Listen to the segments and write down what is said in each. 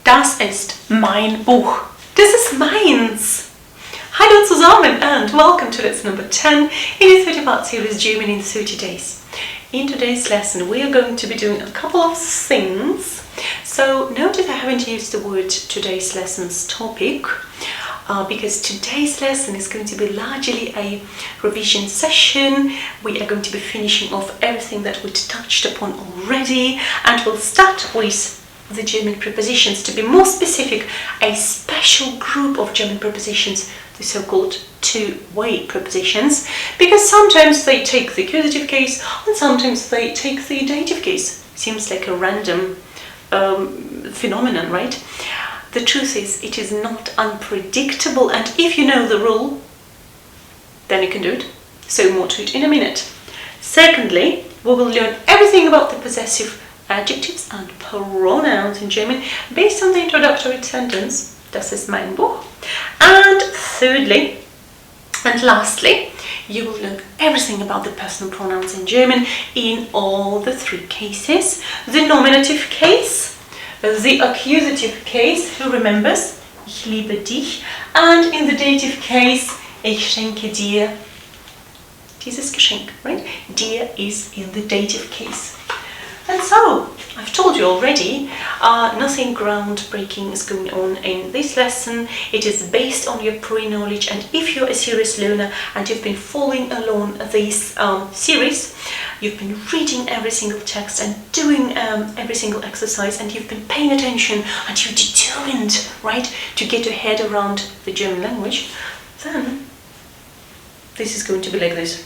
Das ist mein Buch. Das ist meins. Hallo zusammen and welcome to lesson number 10 in the 30-part series German in 30 days. In today's lesson we are going to be doing a couple of things. So notice I haven't used the word today's lesson's topic because today's lesson is going to be largely a revision session. We are going to be finishing off everything that we touched upon already, and we'll start with the German prepositions. To be more specific, a special group of German prepositions, the so-called two-way prepositions, because sometimes they take the accusative case and sometimes they take the dative case. Seems like a random phenomenon, right? The truth is, it is not unpredictable, and if you know the rule, then you can do it. So more to it in a minute. Secondly, we will learn everything about the possessive adjectives and pronouns in German based on the introductory sentence, das ist mein Buch. And thirdly, and lastly, you will learn everything about the personal pronouns in German in all the three cases. The nominative case, the accusative case, who remembers? Ich liebe dich. And in the dative case, ich schenke dir dieses Geschenk, right? Dir is in the dative case. And so, I've told you already, nothing groundbreaking is going on in this lesson. It is based on your pre-knowledge, and if you're a serious learner and you've been following along this series, you've been reading every single text and doing every single exercise, and you've been paying attention and you're determined, right, to get your head around the German language, then this is going to be like this.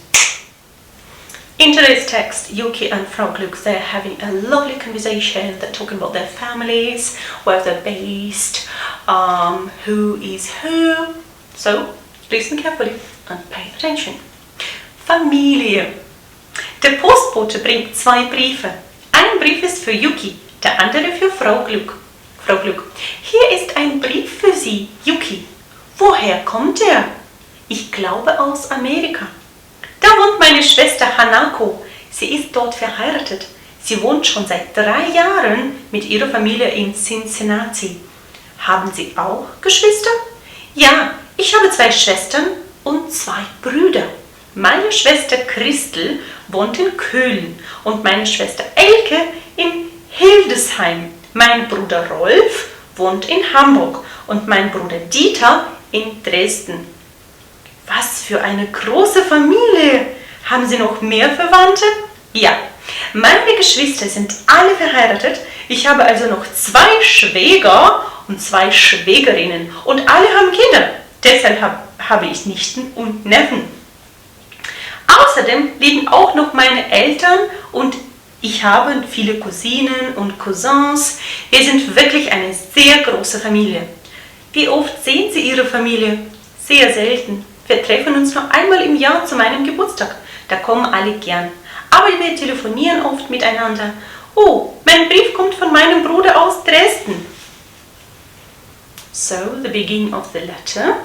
In today's text, Yuki and Frau Gluck, they're having a lovely conversation. They're talking about their families, where they're based, who is who. So, listen carefully and pay attention. Familie. Der Postbote bringt zwei Briefe. Ein Brief ist für Yuki, der andere für Frau Gluck. Frau Gluck. Hier ist ein Brief für Sie, Yuki. Woher kommt er? Ich glaube aus Amerika. Da wohnt meine Schwester Hanako. Sie ist dort verheiratet. Sie wohnt schon seit 3 Jahren mit ihrer Familie in Cincinnati. Haben Sie auch Geschwister? Ja, ich habe 2 Schwestern und 2 Brüder. Meine Schwester Christel wohnt in Köln und meine Schwester Elke in Hildesheim. Mein Bruder Rolf wohnt in Hamburg und mein Bruder Dieter in Dresden. Was für eine große Familie! Haben Sie noch mehr Verwandte? Ja, meine Geschwister sind alle verheiratet. Ich habe also noch 2 Schwäger und 2 Schwägerinnen und alle haben Kinder. Deshalb habe ich Nichten und Neffen. Außerdem leben auch noch meine Eltern und ich habe viele Cousinen und Cousins. Wir sind wirklich eine sehr große Familie. Wie oft sehen Sie Ihre Familie? Sehr selten. Wir treffen uns nur einmal im Jahr zu meinem Geburtstag. Da kommen alle gern. Aber wir telefonieren oft miteinander. Oh, mein Brief kommt von meinem Bruder aus Dresden. So, the beginning of the letter.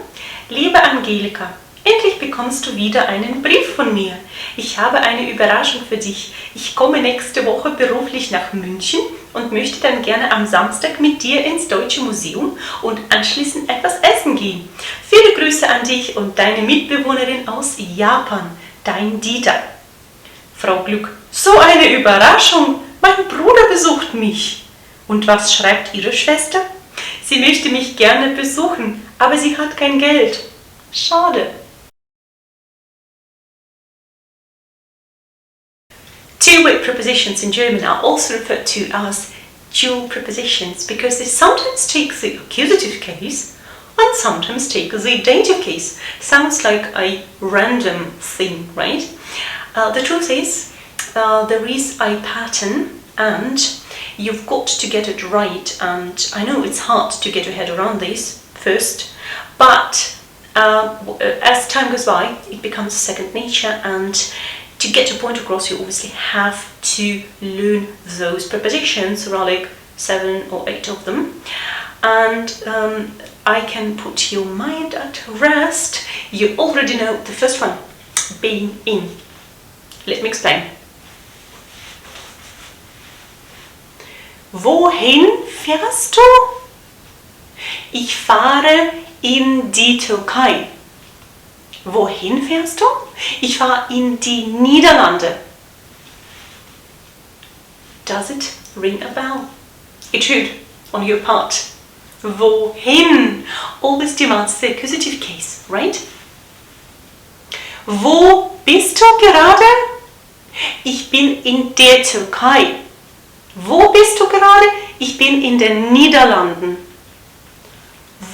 Liebe Angelika, endlich bekommst du wieder einen Brief von mir. Ich habe eine Überraschung für dich. Ich komme nächste Woche beruflich nach München und möchte dann gerne am Samstag mit dir ins Deutsche Museum und anschließend etwas essen gehen. Viele Grüße an dich und deine Mitbewohnerin aus Japan, dein Dieter. Frau Gluck, so eine Überraschung! Mein Bruder besucht mich. Und was schreibt Ihre Schwester? Sie möchte mich gerne besuchen, aber sie hat kein Geld. Schade. Two-way prepositions in German are also referred to as dual prepositions because they sometimes take the accusative case and sometimes take the dative case. Sounds like a random thing, right? The truth is, there is a pattern and you've got to get it right, and I know it's hard to get your head around this first, but as time goes by, it becomes second nature, and to get your point across, you obviously have to learn those prepositions. There are like 7 or 8 of them. And I can put your mind at rest. You already know the first one, being in. Let me explain. Wohin fährst du? Ich fahre in die Türkei. Wohin fährst du? Ich fahre in die Niederlande. Does it ring a bell? It should, on your part. Wohin? Always demands the accusative case, right? Wo bist du gerade? Ich bin in der Türkei. Wo bist du gerade? Ich bin in den Niederlanden.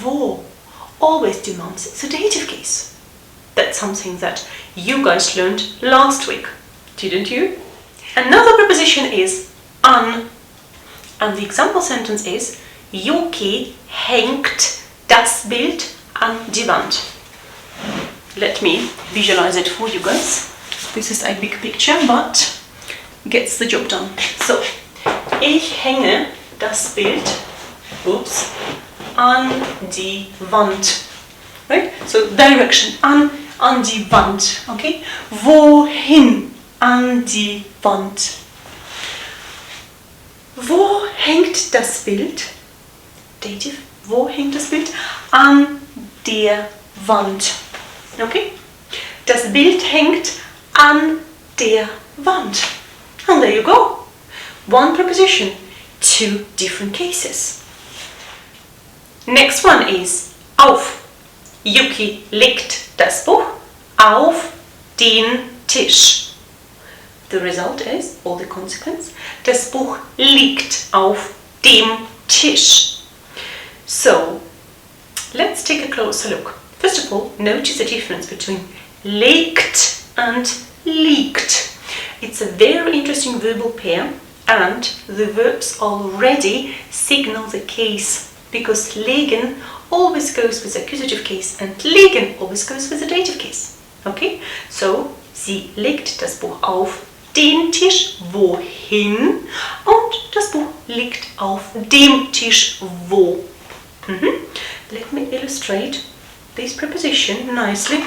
Wo always demands the dative case. That's something that you guys learned last week, didn't you? Another preposition is an. And the example sentence is Yuki hängt das Bild an die Wand. Let me visualize it for you guys. This is a big picture, but gets the job done. So, ich hänge das Bild, an die Wand. Right? So, direction, an die Wand. Okay? Wohin? An die Wand. Wo hängt das Bild? Dative. Wo hängt das Bild? An der Wand. Okay? Das Bild hängt an der Wand. And there you go. One preposition, two different cases. Next one is auf. Yuki legt das Buch auf den Tisch. The result is, or the consequence, das Buch liegt auf dem Tisch. So, let's take a closer look. First of all, notice the difference between legt and liegt. It's a very interesting verbal pair, and the verbs already signal the case, because legen always goes with the accusative case and liegen always goes with the dative case. Okay? So, sie legt das Buch auf den Tisch, wohin, und das Buch liegt auf dem Tisch, wo. Let me illustrate this preposition nicely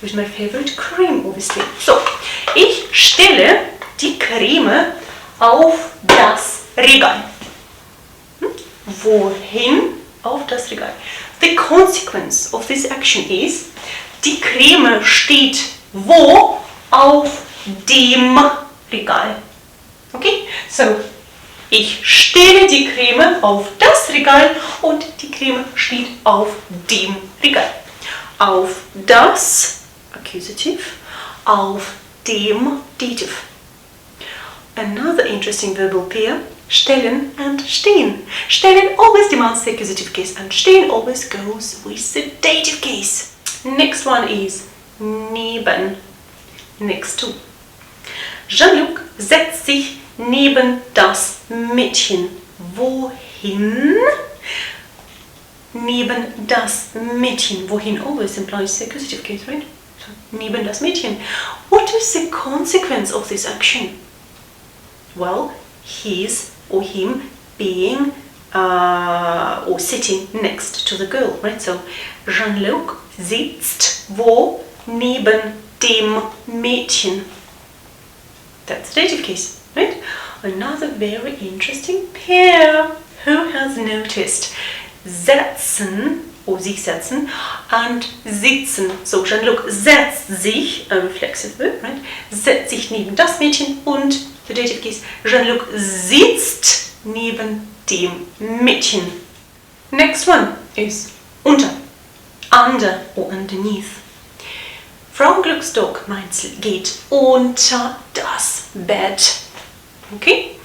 with my favorite cream, obviously. So, ich stelle die Creme auf das Regal. Wohin? Auf das Regal. The consequence of this action is, die Creme steht wo? Auf dem Regal. Okay? So, ich stelle die Creme auf das Regal und die Creme steht auf dem Regal. Auf das, accusative, auf dem, dative. Another interesting verbal pair, stellen and stehen. Stellen always demands the accusative case and stehen always goes with the dative case. Next one is neben, next to. Jean-Luc setzt sich neben das Mädchen. Wohin? Neben das Mädchen. Wohin always implies the accusative case, right? So, neben das Mädchen. What is the consequence of this action? Well, his or him being or sitting next to the girl, right? So, Jean-Luc sitzt wo? Neben dem Mädchen. That's the dative case, right? Another very interesting pair. Who has noticed? Setzen, or sich setzen, and sitzen. So, Jean-Luc setzt sich, a reflexive verb, right? Setzt sich neben das Mädchen und the dative case, Jean-Luc sitzt neben dem Mädchen. Next one is unter, under or underneath. Frau Glücksdorf Mainzel geht unter das Bett. Okay?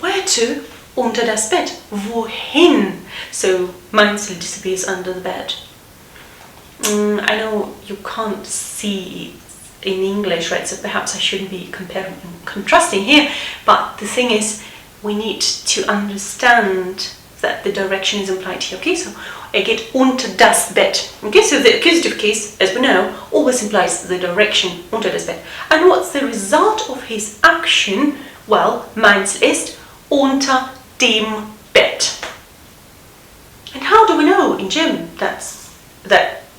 Where to? Unter das Bett. Wohin? So, Mainzel disappears under the bed. I know you can't see in English, right? So perhaps I shouldn't be comparing and contrasting here. But the thing is, we need to understand that the direction is implied here. Okay, so er geht unter das Bett. Okay, so the accusative case, as we know, always implies the direction unter das Bett. And what's the result of his action? Well, Mainz ist unter dem Bett. And how do we know in German that's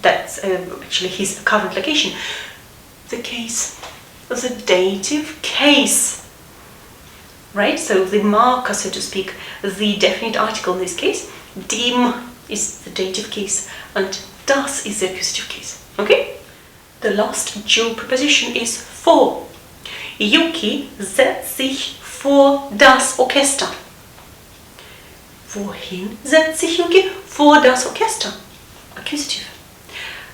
actually his current location? The case, the dative case. right? So the marker, so to speak, the definite article in this case, dem is the dative case and das is the accusative case, okay? The last Jew preposition is vor. Yuki setzt sich vor das Orchester. Wohin setzt sich Yuki? Vor das Orchester. Accusative.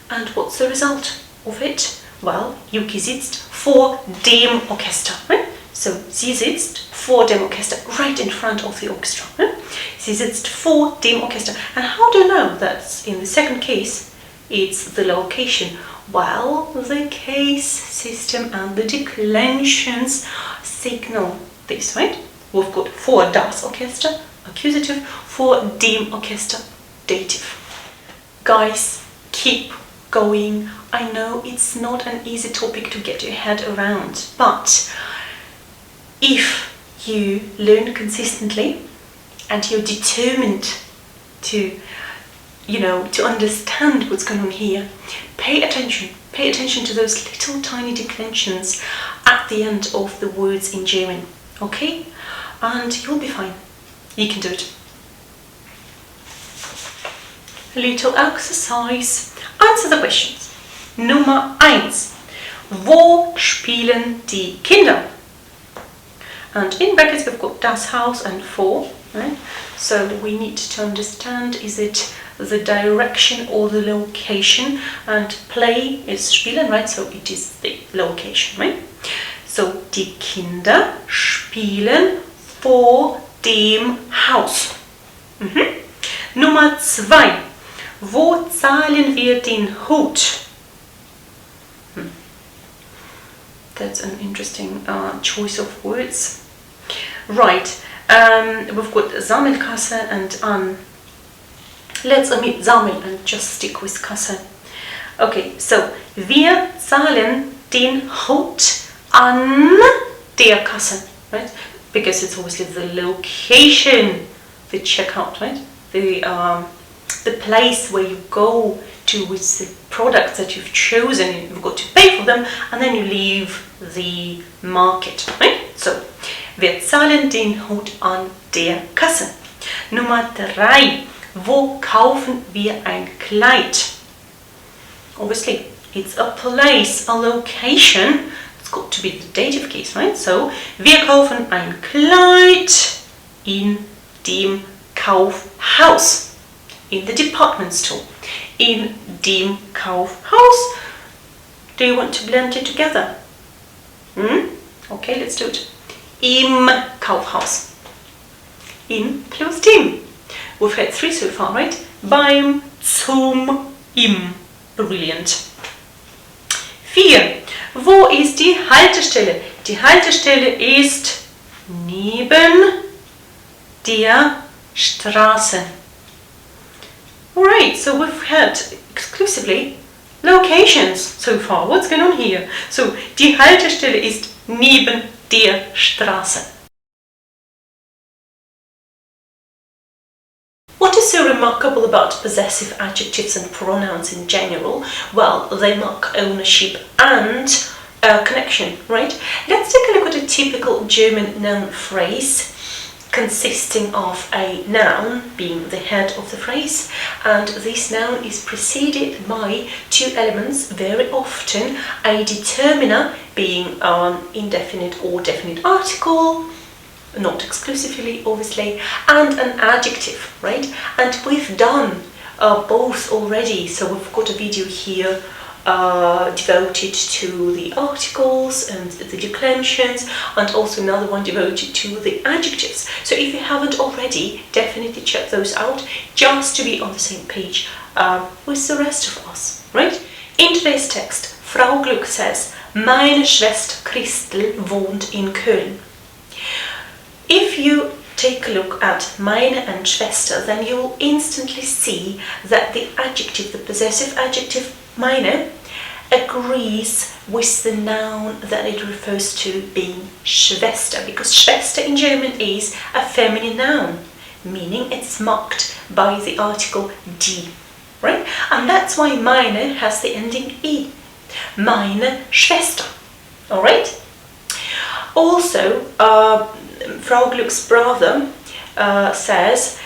And what's the result of it? Well, Yuki sitzt vor dem Orchester. Right? So, sie sitzt vor dem Orchester, right in front of the orchestra. Right? Sie sitzt vor dem Orchester. And how do you know that in the second case it's the location? Well, the case system and the declensions signal this, right? We've got vor das Orchester, accusative, vor dem Orchester, dative. Guys, keep going. I know it's not an easy topic to get your head around, but if you learn consistently and you're determined to understand what's going on here, pay attention to those little tiny declensions at the end of the words in German, okay? And you'll be fine. You can do it. A little exercise. Answer the questions. Nummer 1. Wo spielen die Kinder? And in brackets we've got das Haus and vor, right? So we need to understand, is it the direction or the location, and play is spielen, right? So it is the location, right? So die Kinder spielen vor dem Haus. Nummer 2. Wo zahlen wir den Hut? That's an interesting choice of words. Right, we've got Sammelkasse and an. Let's omit Sammel and just stick with Kasse. Okay, so wir zahlen den Hut an der Kasse, right? Because it's obviously the location, the checkout, right? The place where you go to with the products that you've chosen, you've got to pay for them, and then you leave the market, right? So, wir zahlen den Hut an der Kasse. Nummer 3. Wo kaufen wir ein Kleid? Obviously, it's a place, a location. It's got to be the dative case, right? So, wir kaufen ein Kleid in dem Kaufhaus. In the department store. In dem Kaufhaus. Do you want to blend it together? Okay, let's do it. Im Kaufhaus. In plus dem. We've had 3 so far, right? Beim, zum, im. Brilliant. 4. Wo ist die Haltestelle? Die Haltestelle ist neben der Straße. Alright, so we've had exclusively locations so far. What's going on here? So, die Haltestelle ist neben der Straße. What is so remarkable about possessive adjectives and pronouns in general? Well, they mark ownership and connection, right? Let's take a look at a typical German noun phrase consisting of a noun being the head of the phrase, and this noun is preceded by 2 elements, very often a determiner being an indefinite or definite article, not exclusively obviously, and an adjective, right? And we've done both already, so we've got a video here devoted to the articles and the declensions, and also another one devoted to the adjectives. So if you haven't already, definitely check those out, just to be on the same page with the rest of us, right? In today's text, Frau Glück says, meine Schwester Christel wohnt in Köln. If you take a look at meine and Schwester, then you will instantly see that the adjective, the possessive adjective meine, agrees with the noun that it refers to being Schwester, because Schwester in German is a feminine noun, meaning it's marked by the article die, right? And that's why meine has the ending e. Meine Schwester, alright? Also, Frau Glück's brother says,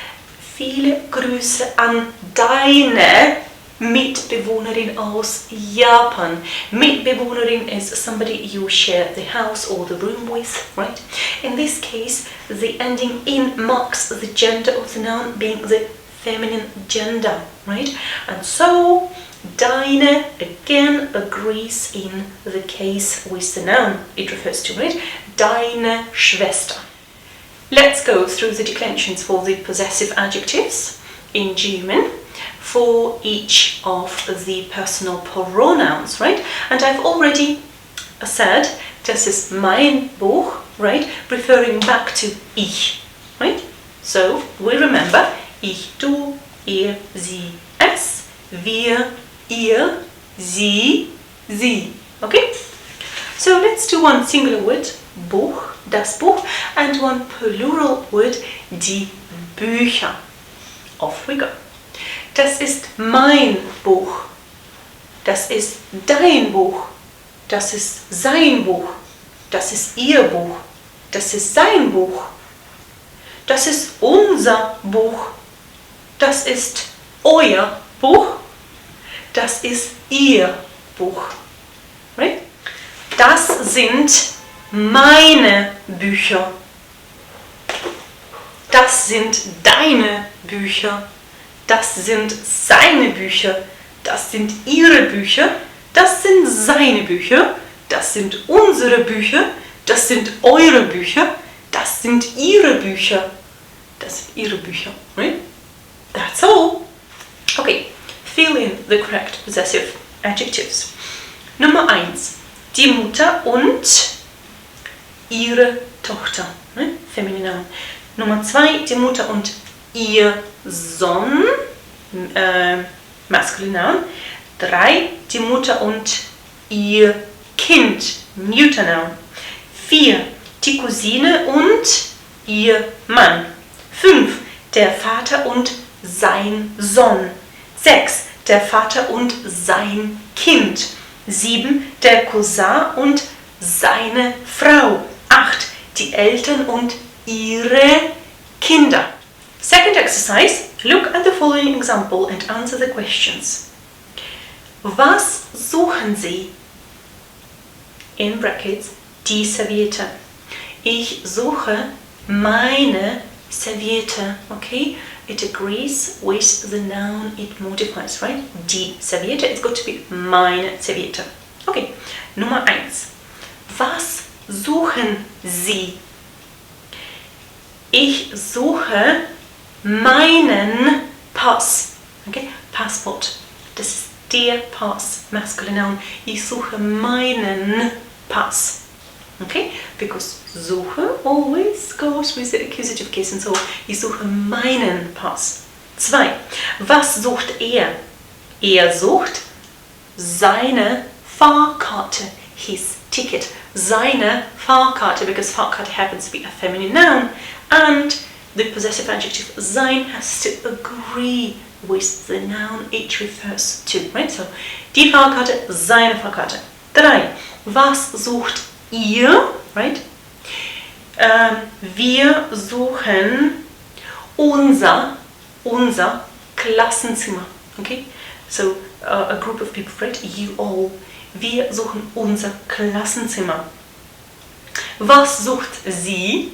viele Grüße an deine Mitbewohnerin aus Japan. Mitbewohnerin is somebody you share the house or the room with, right? In this case, the ending in marks the gender of the noun being the feminine gender, right? And so, deine again agrees in the case with the noun it refers to, right? Deine Schwester. Let's go through the declensions for the possessive adjectives in German for each of the personal pronouns, right? And I've already said, das ist mein Buch, right? Referring back to ich, right? So, we remember, ich, du, er, sie, es, wir, ihr, sie, sie, okay? So, let's do one singular word, Buch, das Buch, and one plural word, die Bücher. Off we go. Das ist mein Buch. Das ist dein Buch. Das ist sein Buch. Das ist ihr Buch. Das ist sein Buch. Das ist unser Buch. Das ist euer Buch. Das ist ihr Buch. Right? Das sind meine Bücher. Das sind deine Bücher. Das sind seine Bücher. Das sind ihre Bücher. Das sind seine Bücher. Das sind unsere Bücher. Das sind eure Bücher. Das sind ihre Bücher. Das sind ihre Bücher. Right? That's all. Okay, fill in the correct possessive adjectives. Nummer 1. Die Mutter und ihre Tochter. Right? Feminine Noun. Nummer 2. Die Mutter und ihr Sohn. Masculine Noun. 3. Die Mutter und ihr Kind. Neuter Noun. 4. Die Cousine und ihr Mann. 5. Der Vater und sein Sohn. 6. Der Vater und sein Kind. 7. Der Cousin und seine Frau. 8. Die Eltern und ihre Kinder. Second exercise. Look at the following example and answer the questions. Was suchen Sie? In brackets, die Serviette. Ich suche meine Serviette. Okay? It agrees with the noun it modifies, right? Die Serviette, it's got to be meine Serviette. Okay, Nummer 1. Was suchen Sie? Ich suche meinen Pass. Okay, Passport. Das ist der Pass, masculine noun. Ich suche meinen Pass. Okay, because suche always goes with the accusative case and so ich suche meinen Pass. 2. Was sucht er? Er sucht seine Fahrkarte, his ticket. Seine Fahrkarte, because Fahrkarte happens to be a feminine noun and the possessive adjective sein has to agree with the noun it refers to, right? So, die Fahrkarte, seine Fahrkarte. 3. Was sucht ihr, right? Wir suchen unser Klassenzimmer, okay? So, a group of people, right? You all. Wir suchen unser Klassenzimmer. Was sucht sie?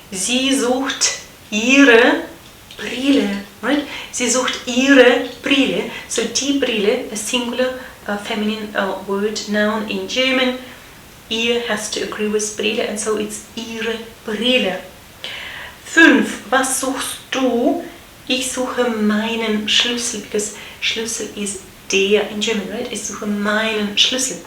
Sie sucht ihre Brille, right? Sie sucht ihre Brille. So, die Brille, a singular feminine word, noun in German. Ihr has to agree with Brille and so it's ihre Brille. 5. Was suchst du? Ich suche meinen Schlüssel, because Schlüssel is der in German, right? Ich suche meinen Schlüssel.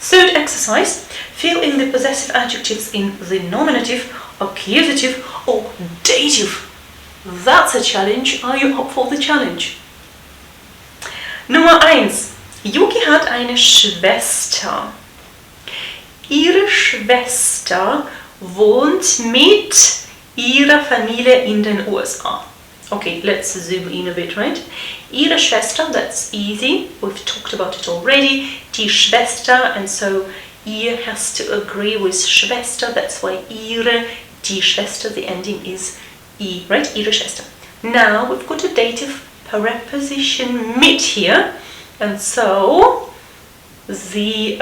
Third exercise. Fill in the possessive adjectives in the nominative, accusative or dative. That's a challenge. Are you up for the challenge? Nummer 1. Yuki hat eine Schwester. Ihre Schwester wohnt mit ihrer Familie in den USA. Okay, let's zoom in a bit, right? Ihre Schwester, that's easy. We've talked about it already. Die Schwester, and so ihr has to agree with Schwester. That's why ihre, die Schwester, the ending is I, right? Ihre Schwester. Now we've got a dative preposition mit here, and so the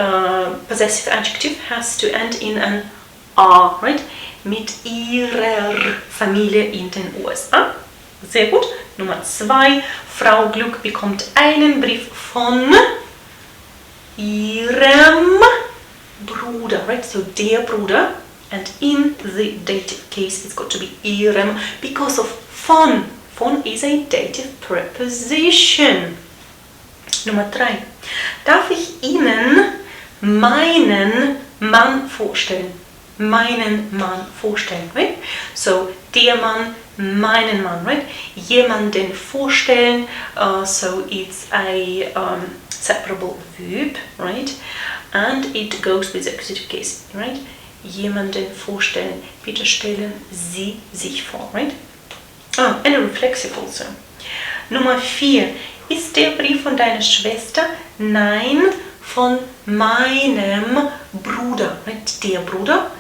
possessive adjective has to end in an A, right? Mit ihrer Familie in den USA. Sehr gut. Nummer 2. Frau Glück bekommt einen Brief von ihrem Bruder, right? So der Bruder, and in the dative case it's got to be ihrem because of von. Von is a dative preposition. Nummer 3. Darf ich Ihnen meinen Mann vorstellen? Meinen Mann vorstellen, right? So, der Mann, meinen Mann, right? Jemanden vorstellen, so it's a separable verb, right? And it goes with the accusative case, right? Jemanden vorstellen, bitte stellen Sie sich vor, right? Oh, and a reflexive also. Nummer 4. Ist der Brief von deiner Schwester? Nein, von meinem Bruder, right? Der Bruder.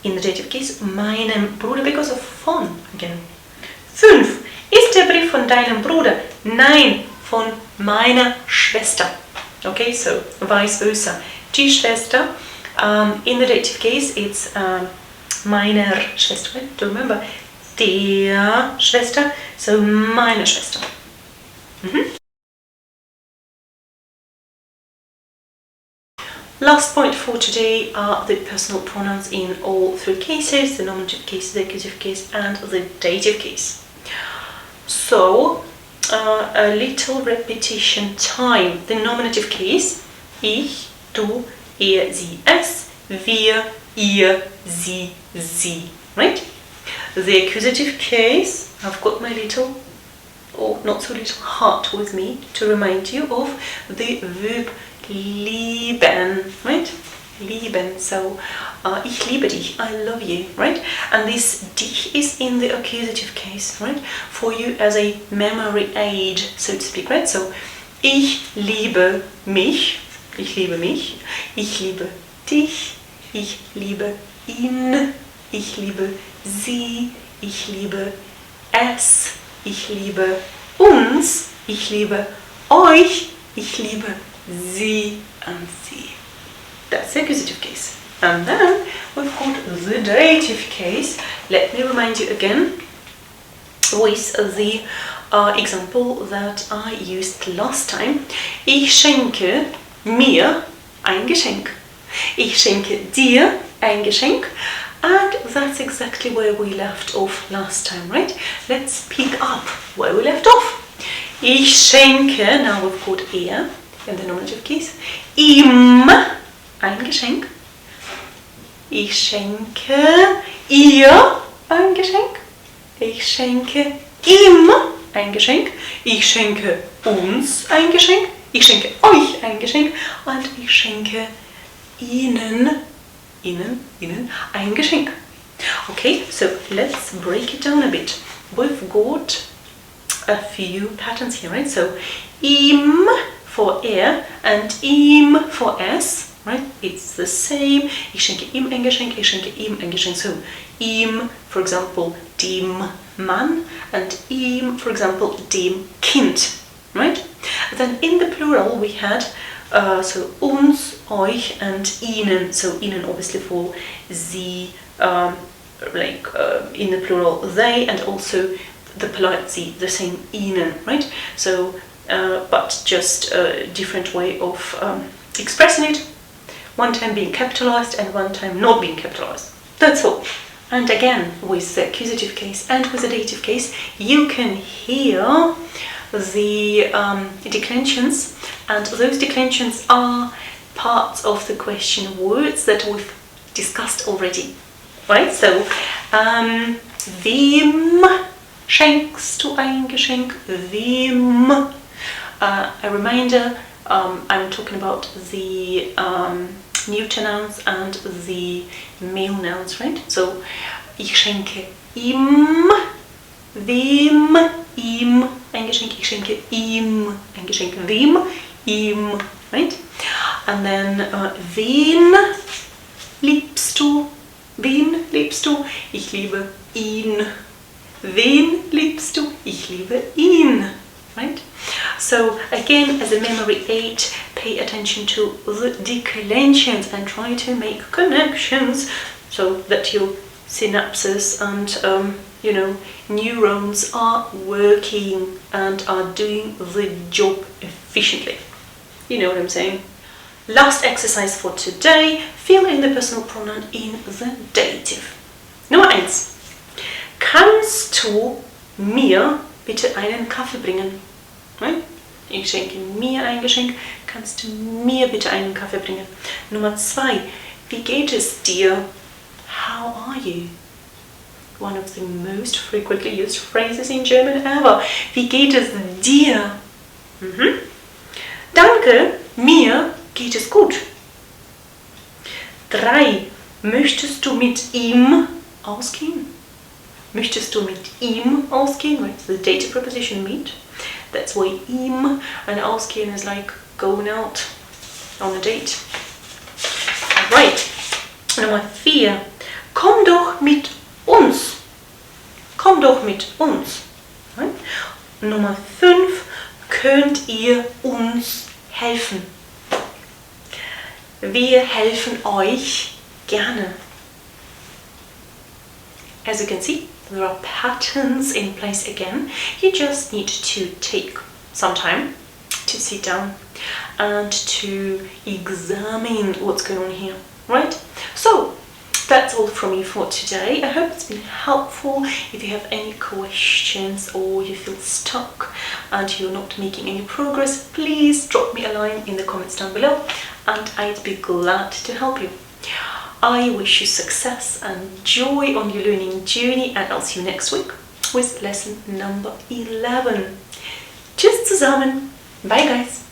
In the dative case, meinem Bruder, because of von again. 5. Ist der Brief von deinem Bruder? Nein, von meiner Schwester. Okay, so vice versa. Die Schwester, in the dative case, it's meiner Schwester. Right? To remember, der Schwester, so meine Schwester. Last point for today are the personal pronouns in all three cases, the nominative case, the accusative case and the dative case. So, a little repetition time. The nominative case, ich, du, er, sie, es, wir, ihr, sie, sie, right? The accusative case, I've got my little, or not so little heart with me to remind you of the verb lieben, right? Lieben, so ich liebe dich, I love you, right? And this dich is in the accusative case, right? For you as a memory aid, so to speak, right? So ich liebe mich, ich liebe mich, ich liebe dich, ich liebe ihn, ich liebe sie, ich liebe es, ich liebe uns, ich liebe euch, ich liebe sie and sie. That's the accusative case. And then we've got the dative case. Let me remind you again with the example that I used last time. Ich schenke mir ein Geschenk. Ich schenke dir ein Geschenk. And that's exactly where we left off last time, right? Let's pick up where we left off. Ich schenke, now we've got er in the nominative case, ihm ein Geschenk. Ich schenke ihr ein Geschenk. Ich schenke ihm ein Geschenk. Ich schenke uns ein Geschenk. Ich schenke euch ein Geschenk. Und ich schenke ihnen ein Geschenk. Okay, so let's break it down a bit. We've got a few patterns here, right? So ihm for er and ihm for es, right? It's the same. Ich schenke ihm ein Geschenk, ich schenke ihm ein Geschenk. So ihm, for example, dem Mann, and ihm, for example, dem Kind, right? Then in the plural we had so uns, euch and ihnen. So ihnen obviously for sie, in the plural they, and also the polite sie, the same ihnen, right? So but just a different way of expressing it, one time being capitalized and one time not being capitalized. That's all. And again, with the accusative case and with the dative case, you can hear the declensions, and those declensions are parts of the question words that we've discussed already, right? So, wem schenkst du ein Geschenk? Wem? A reminder, I'm talking about the neuter nouns and the male nouns, right? So, ich schenke ihm, wem, ihm ein Geschenk, ich schenke ihm ein Geschenk, wem, ihm, right? And then, wen liebst du? Wen liebst du? Ich liebe ihn. Wen liebst du? Ich liebe ihn. Right? So again, as a memory aid, pay attention to the declensions and try to make connections so that your synapses and neurons are working and are doing the job efficiently. You know what I'm saying? Last exercise for today, fill in the personal pronoun in the dative. Nummer 1. Kannst du mir bitte einen Kaffee bringen? Ich schenke mir ein Geschenk. Kannst du mir bitte einen Kaffee bringen? Nummer 2. Wie geht es dir? How are you? One of the most frequently used phrases in German ever. Wie geht es dir? Danke, mir geht es gut. 3. Möchtest du mit ihm ausgehen? Möchtest du mit ihm ausgehen? Right, the dative preposition meet. That's why ihm and ausgehen is like going out on a date. Right. Nummer 4. Komm doch mit uns. Komm doch mit uns. Right? Nummer 5. Könnt ihr uns helfen? Wir helfen euch gerne. As you can see, there are patterns in place again. You just need to take some time to sit down and to examine what's going on here, right? So, that's all from me for today. I hope it's been helpful. If you have any questions or you feel stuck and you're not making any progress, please drop me a line in the comments down below and I'd be glad to help you. I wish you success and joy on your learning journey and I'll see you next week with lesson number 11. Tschüss zusammen. Bye guys.